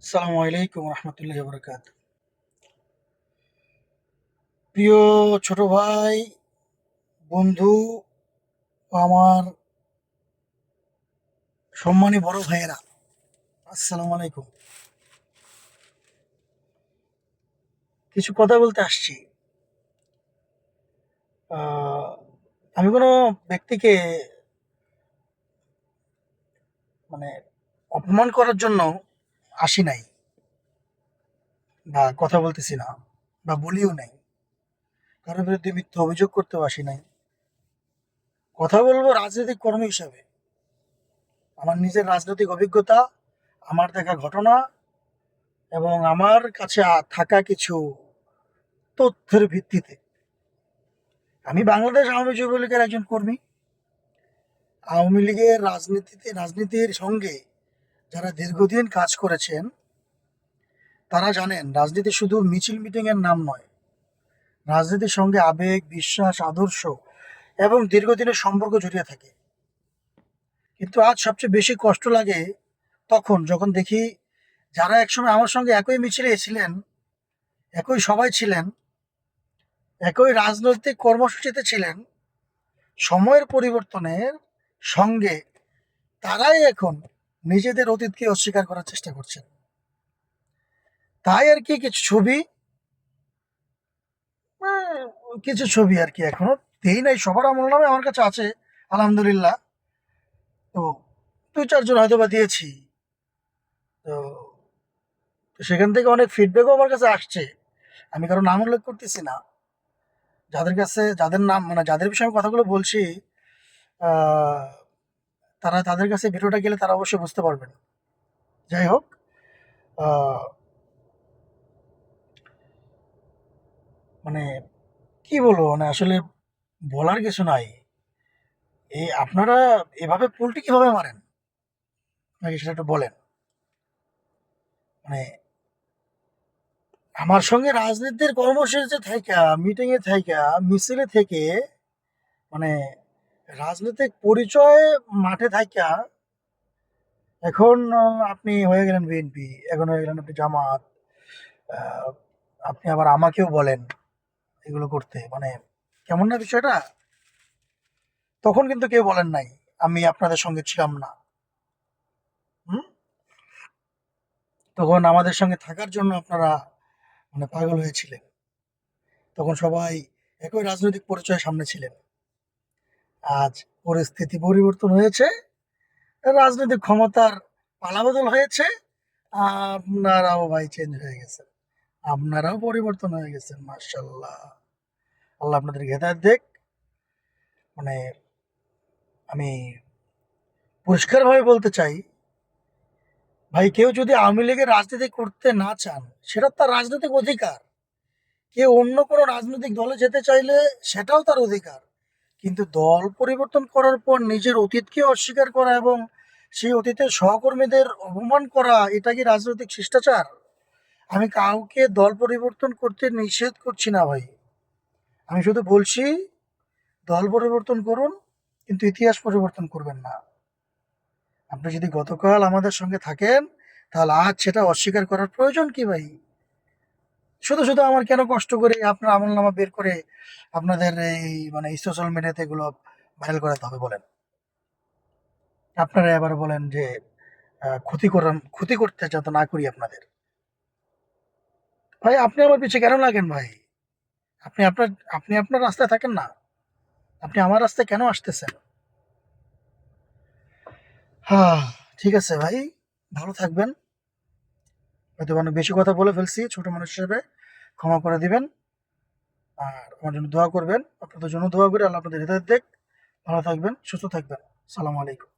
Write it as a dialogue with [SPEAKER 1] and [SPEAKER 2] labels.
[SPEAKER 1] আসসালামু আলাইকুম রহমতুল্লাহ বরকাত। প্রিয় ছোট ভাই, বন্ধু ও আমার সম্মানী বড় ভাইয়েরা, আসসালামু আলাইকুম। কিছু কথা বলতে আসছি। আহ, আমি কোনো ব্যক্তিকে মানে অপমান করার জন্য আসি নাই, বা কথা বলতেছি না, বা বলিও নাই। কারোর বিরুদ্ধে মিথ্যা অভিযোগ করতেও আসি নাই। কথা বলবো রাজনৈতিক কর্মী হিসাবে, আমার নিজের রাজনৈতিক অভিজ্ঞতা, আমার দেখা ঘটনা এবং আমার কাছে থাকা কিছু তথ্যের ভিত্তিতে। আমি বাংলাদেশ আওয়ামী যুবলীগের একজন কর্মী। আওয়ামী লীগের রাজনীতির সঙ্গে যারা দীর্ঘদিন কাজ করেছেন তারা জানেন, রাজনীতি শুধু মিছিল মিটিং এর নাম নয়। রাজনীতির সঙ্গে আবেগ, বিশ্বাস, আদর্শ এবং দীর্ঘদিনের সম্পর্ক জড়িয়ে থাকে। কিন্তু আজ সবচেয়ে বেশি কষ্ট লাগে তখন যখন দেখি যারা একসময় আমার সঙ্গে একই মিছিলে ছিলেন, একই সভায় ছিলেন, একই রাজনৈতিক কর্মসূচিতে ছিলেন, সময়ের পরিবর্তনের সঙ্গে তারাই এখন নিজেদের অতীতকে অস্বীকার করার চেষ্টা করছেন। তাই আর কি কিছু ছবি, আহ, কিছু ছবি আর কি এখনো দেই নাই, সবার আমল নামে আমার কাছে আছে আলহামদুলিল্লাহ। তো দুই চারজন হয়তো বা দিয়েছি। তো তো সেখান থেকে অনেক ফিডব্যাকও আমার কাছে আসছে। আমি কারো নাম উল্লেখ করতেছি না। যাদের কাছে, যাদের নাম মানে যাদের বিষয়ে আমি কথাগুলো বলছি, আহ, তাদের কাছে ভিডিওটা গেলে তারা অবশ্যই বুঝতে পারবেন। যাই হোক, আহ, মানে কি বলবো, মানে আসলে বলার কিছু নাই। এই আপনারা এভাবে পোল্টি কিভাবে মারেন, নাকি সেটা একটু বলেন। মানে আমার সঙ্গে রাজনীতির কর্মসূচিতে থাইকা, মিটিং এ থাইকা, মিছিলে থেকে, মানে রাজনৈতিক পরিচয় মাঠে থাইকা, এখন আপনি হয়ে গেলেন বিএনপি, এখন হয়ে গেলেন আপনি জামাত। আহ, আপনি আবার আমাকেও বলেন এগুলো করতে, মানে কেমন না বিষয়টা। তখন কিন্তু কেউ বলেন নাই আমি আপনাদের সঙ্গে ছিলাম না। হুম? তখন আমাদের সঙ্গে থাকার জন্য আপনারা মানে পাগল হয়েছিলেন। তখন সবাই একই রাজনৈতিক পরিচয়ের সামনে ছিলেন। আজ পরিস্থিতি পরিবর্তন হয়েছে, রাজনৈতিক ক্ষমতার পালাবদল হয়েছে, আপনারাও ভাই চেঞ্জ হয়ে গেছেন, আপনারাও পরিবর্তন হয়ে গেছেন। মার্শাল্লাহ, আল্লাহ আপনাদের হেদায়েত দেখ। মানে আমি পরিষ্কারভাবে বলতে চাই, ভাই কেউ যদি আওয়ামী লীগের রাজনীতি করতে না চান, সেটা তার রাজনৈতিক অধিকার। কেউ অন্য কোনো রাজনৈতিক দলে যেতে চাইলে সেটাও তার অধিকার। কিন্তু দল পরিবর্তন করার পর নিজের অতীতকে অস্বীকার করা এবং সেই অতীতের সহকর্মীদের অপমান করা, এটা কি রাজনৈতিক শিষ্টাচার? আমি কাউকে দল পরিবর্তন করতে নিষেধ করছি না ভাই। আমি শুধু বলছি, দল পরিবর্তন করুন, কিন্তু ইতিহাস পরিবর্তন করবেন না। আপনি যদি গতকাল আমাদের সঙ্গে থাকেন, তাহলে আজ সেটা অস্বীকার করার প্রয়োজন কি ভাই? শুধু শুধু আমার কেন কষ্ট করে আপনার আমলনামা বের করে আপনাদের এই মানে সোশ্যাল মিডিয়াতে এগুলো ভাইরাল করাতে হবে বলেন? আপনারা এবার বলেন যে ক্ষতি করতে যাতে না করি আপনাদের। ভাই আপনি আমার পিছে কেন লাগেন ভাই? আপনি আপনার আপনি আপনার রাস্তায় থাকেন না, আপনি আমার রাস্তায় কেন আসতেছেন? হ্যাঁ, ঠিক আছে ভাই, ভালো থাকবেন। হয়তো অনেক বেশি কথা বলে ফেলছি, ছোট মানুষ হিসেবে ক্ষমা করে দিবেন। আর আমার জন্য দোয়া করবেন, আপনাদের জন্য দোয়া করি, আল্লাহ আপনাদের হৃদয় দেখ। ভালো থাকবেন, সুস্থ থাকবেন। সালাম আলাইকুম।